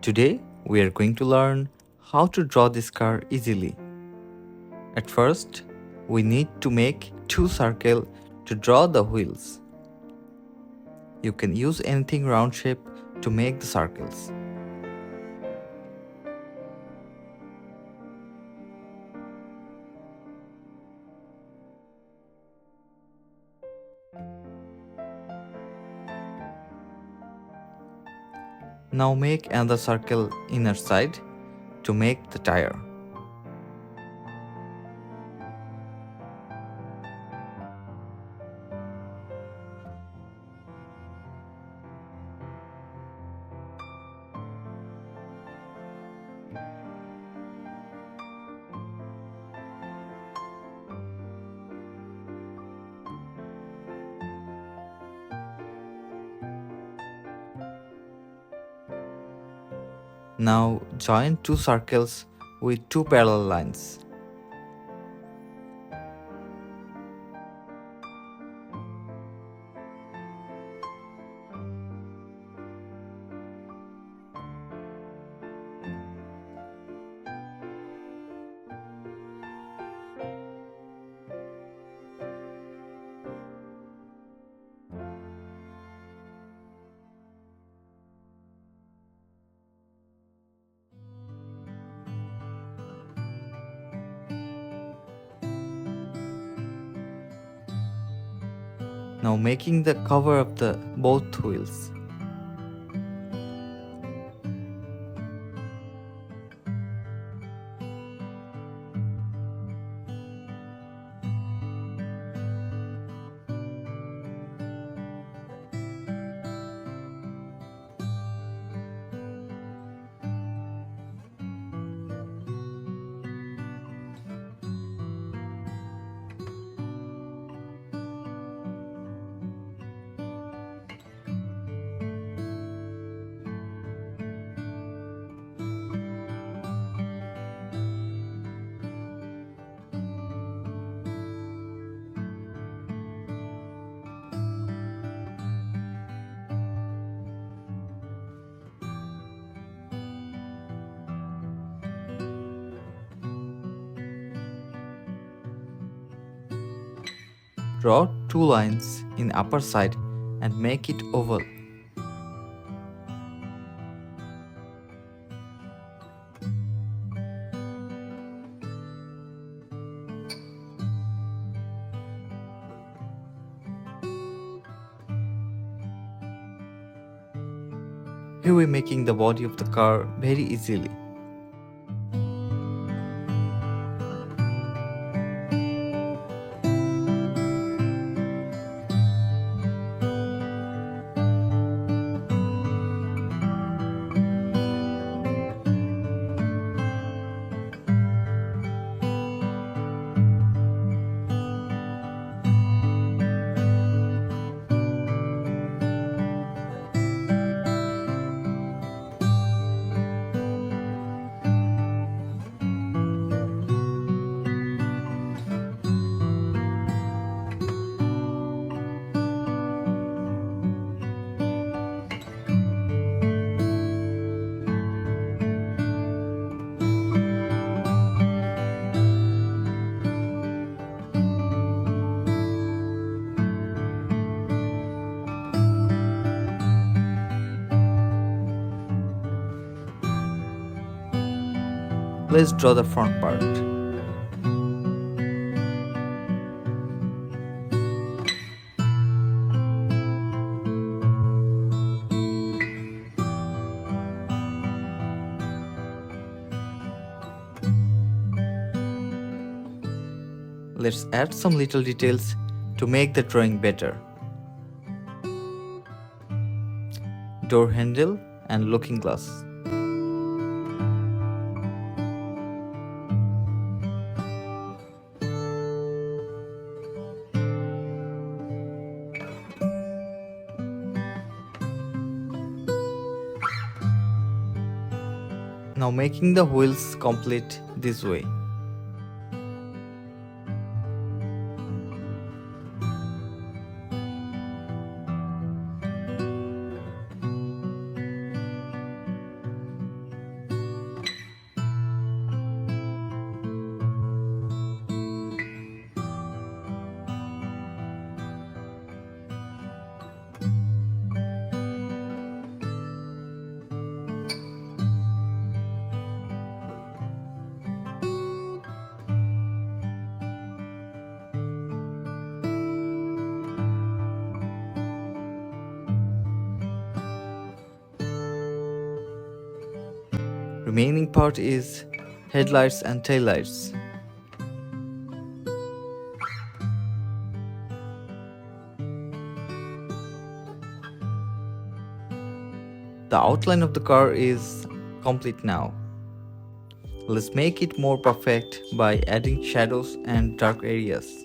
Today we are going to learn how to draw this car easily. At first, we need to make two circles to draw the wheels. You can use anything round shape to make the circles. Now make another circle inner side to make the tire. Now join two circles with two parallel lines. Now making the cover of the both wheels. Draw two lines in upper side and make it oval. Here we are making the body of the car very easily. Let's draw the front part. Let's add some little details to make the drawing better. Door handle and looking glass. Now making the wheels complete this way. Remaining part is headlights and taillights. The outline of the car is complete now. Let's make it more perfect by adding shadows and dark areas.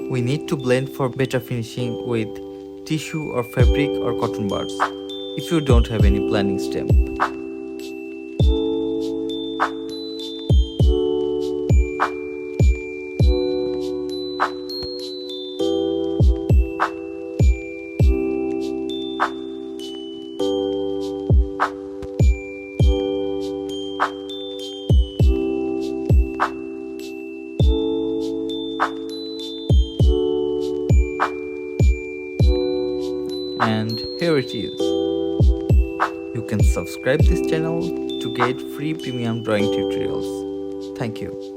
We need to blend for better finishing with tissue or fabric or cotton buds if you don't have any blending stem. And here it is. You can subscribe this channel to get free premium drawing tutorials. Thank you.